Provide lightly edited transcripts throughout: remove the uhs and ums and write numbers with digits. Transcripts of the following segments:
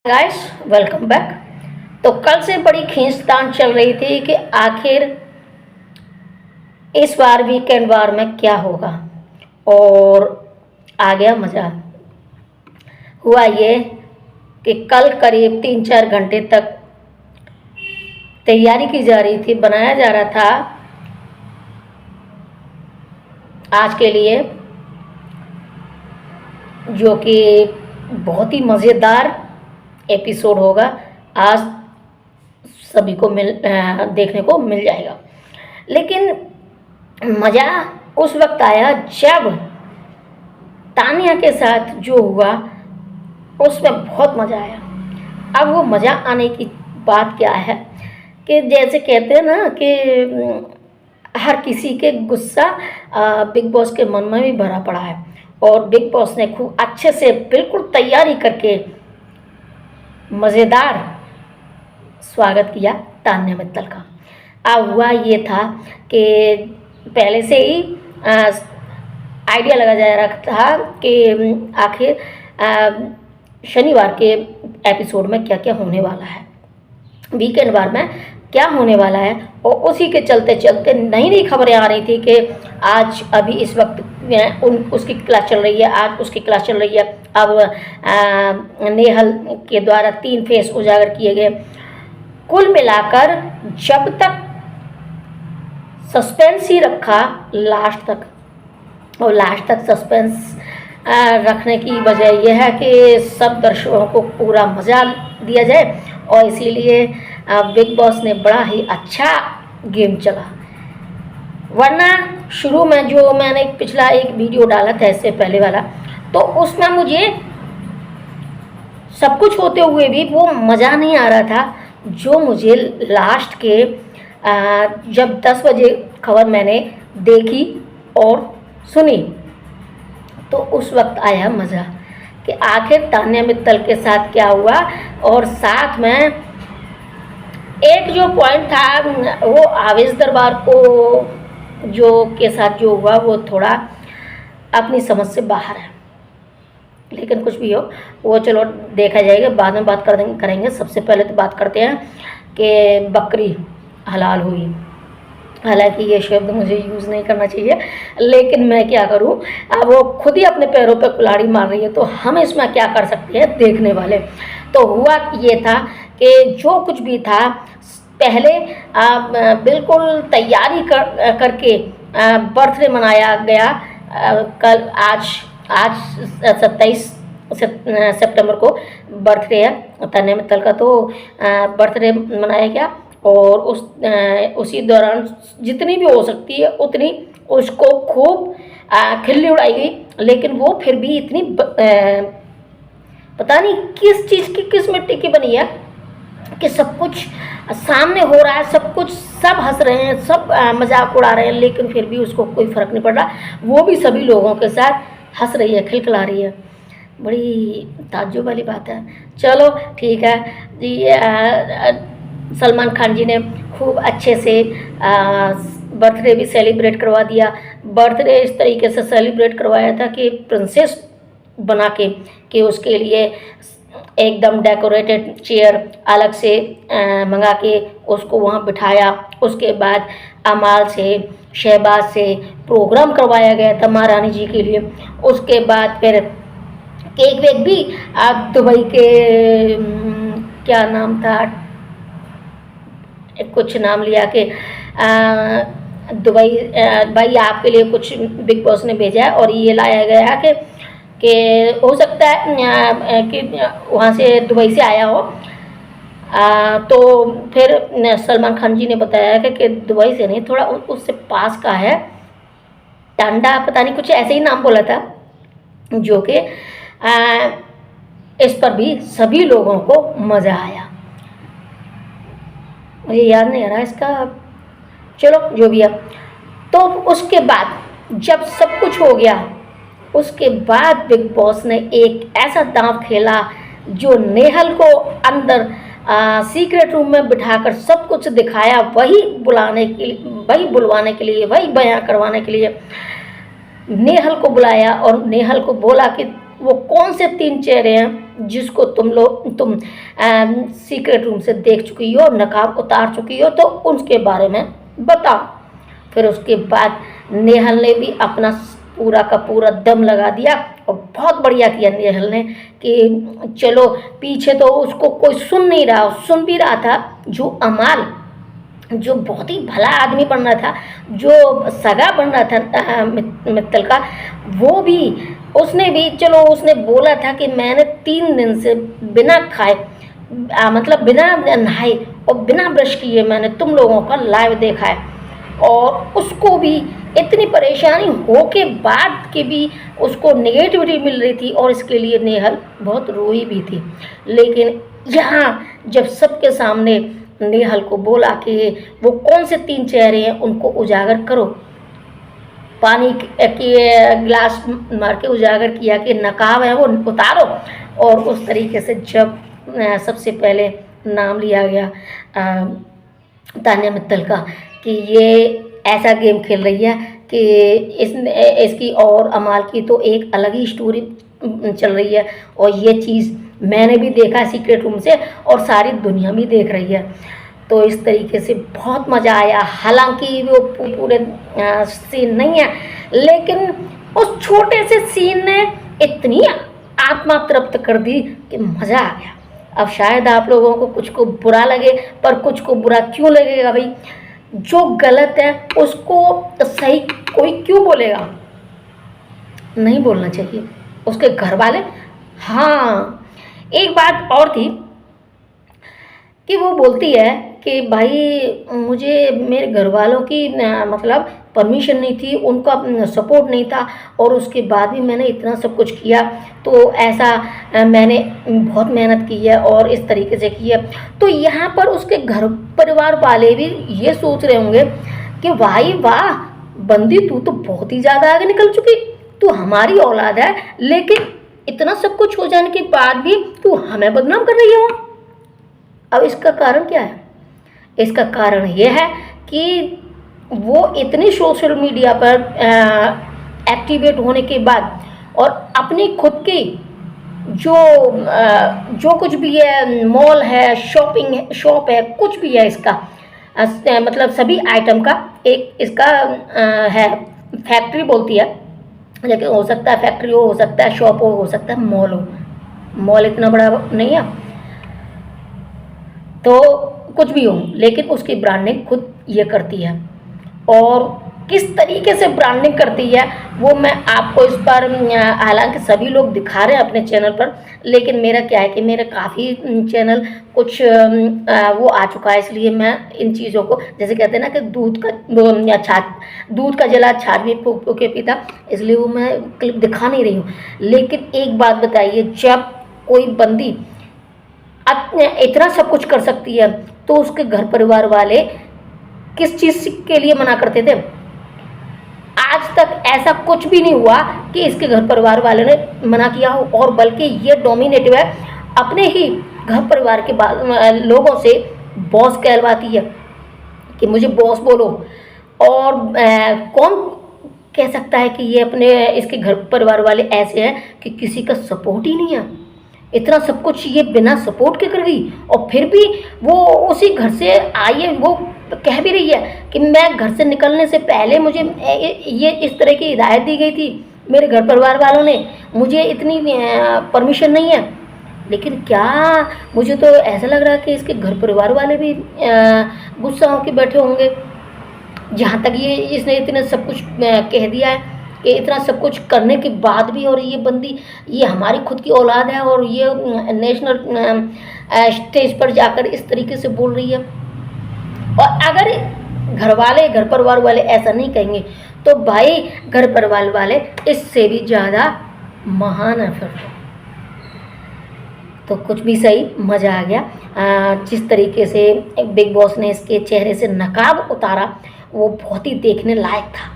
Guys, welcome back. तो कल से बड़ी खींचतान चल रही थी कि आखिर इस बार वीकेंड वार में क्या होगा, और आ गया मज़ा। हुआ ये कि कल करीब 3-4 घंटे तक तैयारी की जा रही थी, बनाया जा रहा था आज के लिए, जो कि बहुत ही मज़ेदार एपिसोड होगा। आज सभी को देखने को मिल जाएगा। लेकिन मज़ा उस वक्त आया जब तानिया के साथ जो हुआ उसमें बहुत मज़ा आया। अब वो मज़ा आने की बात क्या है कि जैसे कहते हैं ना कि हर किसी के गुस्सा बिग बॉस के मन में भी भरा पड़ा है, और बिग बॉस ने खूब अच्छे से बिल्कुल तैयारी करके मज़ेदार स्वागत किया तान्या मित्तल का। अब हुआ ये था कि पहले से ही आइडिया लगा जा रहा था कि आखिर शनिवार के एपिसोड में क्या क्या होने वाला है, वीकेंड वार में क्या होने वाला है। और उसी के चलते चलते नई नई खबरें आ रही थी कि आज अभी इस वक्त उसकी क्लास चल रही है, आज उसकी क्लास चल रही है। अब नेहल के द्वारा 3 फेस उजागर किए गए। कुल मिलाकर जब तक सस्पेंस ही रखा लास्ट तक, और लास्ट तक सस्पेंस रखने की वजह यह है कि सब दर्शकों को पूरा मज़ा दिया जाए, और इसीलिए बिग बॉस ने बड़ा ही अच्छा गेम चला। वरना शुरू में जो मैंने पिछला एक वीडियो डाला था इससे पहले वाला, तो उसमें मुझे सब कुछ होते हुए भी वो मज़ा नहीं आ रहा था जो मुझे लास्ट के जब 10 बजे खबर मैंने देखी और सुनी, तो उस वक्त आया मज़ा कि आखिर तान्या मित्तल के साथ क्या हुआ। और साथ में एक जो पॉइंट था वो आवेश दरबार को जो के साथ जो हुआ वो थोड़ा अपनी समझ से बाहर है। लेकिन कुछ भी हो वो चलो देखा जाएगा, बाद में बात करेंगे। सबसे पहले तो बात करते हैं कि बकरी हलाल हुई। हालांकि ये शब्द मुझे यूज़ नहीं करना चाहिए, लेकिन मैं क्या करूं, अब वो खुद ही अपने पैरों पर कुल्हाड़ी मार रही है, तो हम इसमें क्या कर सकते हैं देखने वाले। तो हुआ ये था कि जो कुछ भी था पहले बिल्कुल तैयारी करके बर्थडे मनाया गया। कल आज 27 सितंबर को बर्थडे है तान्या मित्तल का, तो बर्थडे मनाया गया। और उसी दौरान जितनी भी हो सकती है उतनी उसको खूब खिल्ली उड़ाई गई। लेकिन वो फिर भी इतनी पता नहीं किस चीज़ की, किस मिट्टी की बनी है कि सब कुछ सामने हो रहा है, सब कुछ, सब हंस रहे हैं, सब मजाक उड़ा रहे हैं, लेकिन फिर भी उसको कोई फ़र्क नहीं पड़ रहा। वो भी सभी लोगों के साथ हंस रही है, खिलखिला रही है। बड़ी ताज्जुब वाली बात है। चलो ठीक है जी। सलमान खान जी ने खूब अच्छे से बर्थडे भी सेलिब्रेट करवा दिया। बर्थडे इस तरीके से सेलिब्रेट करवाया था कि प्रिंसेस बना के कि उसके लिए एकदम डेकोरेटेड चेयर अलग से मंगा के उसको वहाँ बिठाया। उसके बाद अमाल से, शहबाज से प्रोग्राम करवाया गया था महारानी जी के लिए। उसके बाद फिर केक वेक भी दुबई के क्या नाम था, कुछ नाम लिया कि दुबई भाई आपके लिए कुछ बिग बॉस ने भेजा है, और ये लाया गया कि हो सकता है कि वहाँ से दुबई से आया हो। तो फिर सलमान खान जी ने बताया कि दुबई से नहीं, थोड़ा उससे पास का है, टांडा पता नहीं कुछ ऐसे ही नाम बोला था, जो कि इस पर भी सभी लोगों को मज़ा आया। मुझे याद नहीं आ रहा इसका, चलो जो भी है। तो उसके बाद जब सब कुछ हो गया, उसके बाद बिग बॉस ने एक ऐसा दांव खेला जो नेहल को अंदर सीक्रेट रूम में बिठाकर सब कुछ दिखाया, वही बुलवाने के लिए, वही बयां करवाने के लिए नेहल को बुलाया और नेहल को बोला कि वो कौन से 3 चेहरे हैं जिसको तुम सीक्रेट रूम से देख चुकी हो, नकाब उतार चुकी हो, तो उसके बारे में बताओ। फिर उसके बाद नेहल ने भी अपना पूरा का पूरा दम लगा दिया और बहुत बढ़िया किया नेहल ने कि चलो, पीछे तो उसको कोई सुन नहीं रहा, सुन भी रहा था जो अमाल, जो बहुत ही भला आदमी बन रहा था, जो सगा बन रहा था मित्तल का, वो भी, उसने भी, चलो उसने बोला था कि मैंने 3 दिन से बिना खाए, मतलब बिना नहाए और बिना ब्रश किए मैंने तुम लोगों का लाइव देखा है, और उसको भी इतनी परेशानी हो के बाद के भी उसको नेगेटिविटी मिल रही थी और इसके लिए नेहल बहुत रोई भी थी। लेकिन यहाँ जब सबके सामने नेहल को बोला कि वो कौन से 3 चेहरे हैं उनको उजागर करो, पानी के गिलास मार के उजागर किया कि नकाब है वो उतारो, और उस तरीके से जब सबसे पहले नाम लिया गया तान्या मित्तल का कि ये ऐसा गेम खेल रही है कि इसकी और अमाल की तो एक अलग ही स्टोरी चल रही है, और ये चीज़ मैंने भी देखा सीक्रेट रूम से और सारी दुनिया भी देख रही है। तो इस तरीके से बहुत मज़ा आया। हालांकि वो पूरे सीन नहीं है, लेकिन उस छोटे से सीन ने इतनी आत्मा तृप्त कर दी कि मज़ा आ गया। अब शायद आप लोगों को कुछ को बुरा लगे, पर कुछ को बुरा क्यों लगेगा भाई? जो गलत है उसको सही कोई क्यों बोलेगा? नहीं बोलना चाहिए। उसके घर वाले, हाँ, एक बात और थी कि वो बोलती है कि भाई मुझे मेरे घर वालों की मतलब परमिशन नहीं थी, उनका सपोर्ट नहीं था, और उसके बाद भी मैंने इतना सब कुछ किया, तो ऐसा मैंने बहुत मेहनत की है और इस तरीके से की है। तो यहाँ पर उसके घर परिवार वाले भी ये सोच रहे होंगे कि भाई वाह बंदी, तू तो बहुत ही ज़्यादा आगे निकल चुकी, तू हमारी औलाद है, लेकिन इतना सब कुछ हो जाने के बाद भी तू हमें बदनाम कर रही हो। अब इसका कारण क्या है? इसका कारण यह है कि वो इतनी सोशल मीडिया पर एक्टिवेट होने के बाद और अपनी खुद की जो कुछ भी है, मॉल है, शॉप है, कुछ भी है इसका, मतलब सभी आइटम का एक इसका है, फैक्ट्री बोलती है, लेकिन हो सकता है फैक्ट्री हो सकता है शॉप हो सकता है मॉल हो। मॉल इतना बड़ा नहीं है, तो कुछ भी हो, लेकिन उसकी ब्रांडिंग खुद ये करती है। और किस तरीके से ब्रांडिंग करती है वो मैं आपको इस पर, हालांकि सभी लोग दिखा रहे हैं अपने चैनल पर, लेकिन मेरा क्या है कि मेरे काफ़ी चैनल कुछ वो आ चुका है, इसलिए मैं इन चीज़ों को, जैसे कहते हैं ना कि दूध का जला छाछ भी फूक फूक के पीता, इसलिए वो मैं क्लिप दिखा नहीं रही हूँ। लेकिन एक बात बताइए, जब कोई बंदी इतना सब कुछ कर सकती है तो उसके घर परिवार वाले किस चीज़ के लिए मना करते थे? आज तक ऐसा कुछ भी नहीं हुआ कि इसके घर परिवार वाले ने मना किया हो, और बल्कि ये डोमिनेटिव है, अपने ही घर परिवार के लोगों से बॉस कहलवाती है कि मुझे बॉस बोलो। और कौन कह सकता है कि ये अपने इसके घर परिवार वाले ऐसे हैं कि किसी का सपोर्ट ही नहीं है? इतना सब कुछ ये बिना सपोर्ट के कर गई, और फिर भी वो उसी घर से आई है। वो कह भी रही है कि मैं घर से निकलने से पहले मुझे ये इस तरह की हिदायत दी गई थी, मेरे घर परिवार वालों ने, मुझे इतनी परमिशन नहीं है। लेकिन क्या, मुझे तो ऐसा लग रहा है कि इसके घर परिवार वाले भी गुस्सा होकर बैठे होंगे, जहाँ तक ये इसने इतने सब कुछ कह दिया है कि इतना सब कुछ करने के बाद भी, और ये बंदी, ये हमारी खुद की औलाद है और ये नेशनल स्टेज पर जाकर इस तरीके से बोल रही है। और अगर घर परिवार वाले ऐसा नहीं कहेंगे तो भाई घर परिवार वाले इससे भी ज़्यादा महान है फिर। तो कुछ भी सही, मज़ा आ गया। जिस तरीके से बिग बॉस ने इसके चेहरे से नकाब उतारा वो बहुत ही देखने लायक था,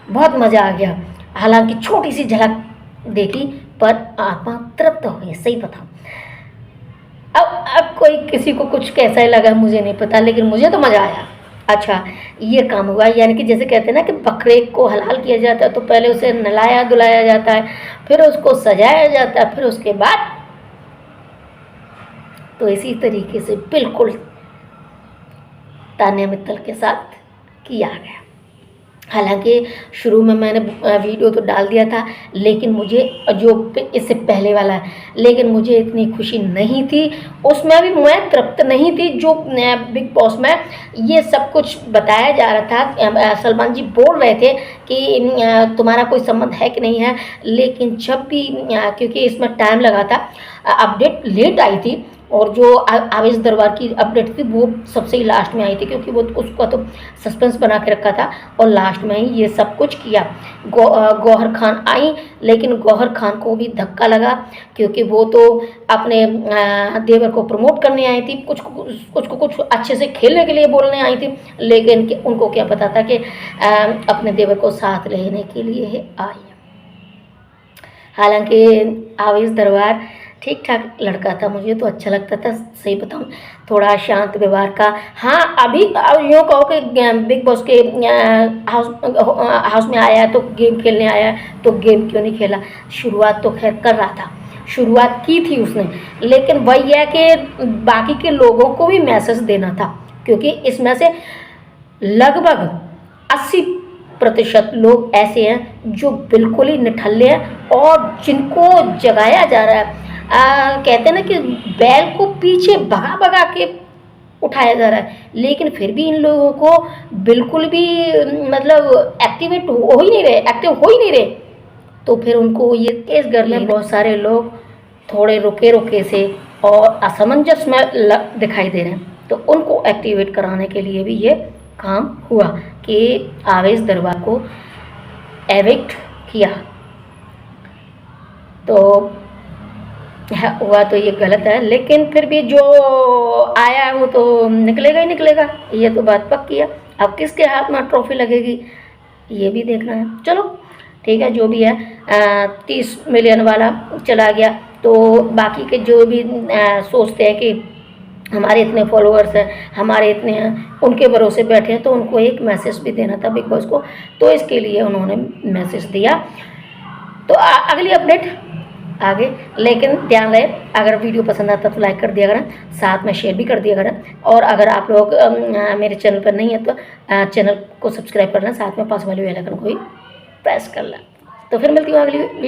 बहुत मज़ा आ गया। हालांकि छोटी सी झलक देखी पर आत्मा तृप्त हो गई, सही बताऊं। अब कोई किसी को कुछ कैसा ही लगा मुझे नहीं पता, लेकिन मुझे तो मज़ा आया। अच्छा, ये काम हुआ, यानी कि जैसे कहते हैं ना कि बकरे को हलाल किया जाता है तो पहले उसे नहलाया धुलाया जाता है, फिर उसको सजाया जाता है, फिर उसके बाद, तो इसी तरीके से बिल्कुल तान्या मित्तल के साथ किया गया। हालांकि शुरू में मैंने वीडियो तो डाल दिया था, लेकिन मुझे जो इससे पहले वाला है, लेकिन मुझे इतनी खुशी नहीं थी, उसमें भी मैं तृप्त नहीं थी जो बिग बॉस में ये सब कुछ बताया जा रहा था। सलमान जी बोल रहे थे कि तुम्हारा कोई संबंध है कि नहीं है, लेकिन जब भी क्योंकि इसमें टाइम लगा था, अपडेट लेट आई थी, और जो आवेश दरबार की अपडेट थी वो सबसे ही लास्ट में आई थी, क्योंकि वो उसका तो सस्पेंस बना के रखा था, और लास्ट में ही ये सब कुछ किया। गौहर खान आई, लेकिन गौहर खान को भी धक्का लगा, क्योंकि वो तो अपने देवर को प्रमोट करने आई थी, कुछ अच्छे से खेलने के लिए बोलने आई थी, लेकिन उनको क्या पता था कि अपने देवर को साथ लेने के लिए आई। हालांकि आवेश दरबार ठीक ठाक लड़का था, मुझे तो अच्छा लगता था, सही बताऊँ, थोड़ा शांत व्यवहार का। हाँ, अभी यूँ कहो कि बिग बॉस के हाउस में आया तो गेम खेलने आया, तो गेम क्यों नहीं खेला? शुरुआत तो खैर कर रहा था, शुरुआत की थी उसने, लेकिन वही है कि बाकी के लोगों को भी मैसेज देना था, क्योंकि इसमें से लगभग 80% लोग ऐसे हैं जो बिल्कुल ही निठल्ले हैं, और जिनको जगाया जा रहा है। कहते हैं ना कि बैल को पीछे भगा भगा के उठाया जा रहा है, लेकिन फिर भी इन लोगों को बिल्कुल भी मतलब एक्टिव हो ही नहीं रहे, तो फिर उनको ये तेज घर में बहुत सारे लोग थोड़े रुके रुके से और असमंजस में दिखाई दे रहे हैं, तो उनको एक्टिवेट कराने के लिए भी ये काम हुआ कि आवेश दरबार को एविक्ट किया। तो हुआ तो ये गलत है, लेकिन फिर भी जो आया वो तो निकलेगा ही निकलेगा, ये तो बात पक्की है। अब किसके हाथ में ट्रॉफी लगेगी ये भी देखना है। चलो ठीक है, जो भी है 30 मिलियन वाला चला गया, तो बाकी के जो भी सोचते हैं कि हमारे इतने फॉलोअर्स हैं, हमारे इतने हैं, उनके भरोसे बैठे हैं, तो उनको एक मैसेज भी देना था बिग बॉस को, तो इसके लिए उन्होंने मैसेज दिया। तो अगली अपडेट आगे, लेकिन ध्यान रहे, अगर वीडियो पसंद आता तो लाइक कर दिया करें, साथ में शेयर भी कर दिया करें, और अगर आप लोग मेरे चैनल पर नहीं है तो चैनल को सब्सक्राइब करना, साथ में पास वाली बेल आइकन को भी प्रेस कर लें। तो फिर मिलती हूँ अगली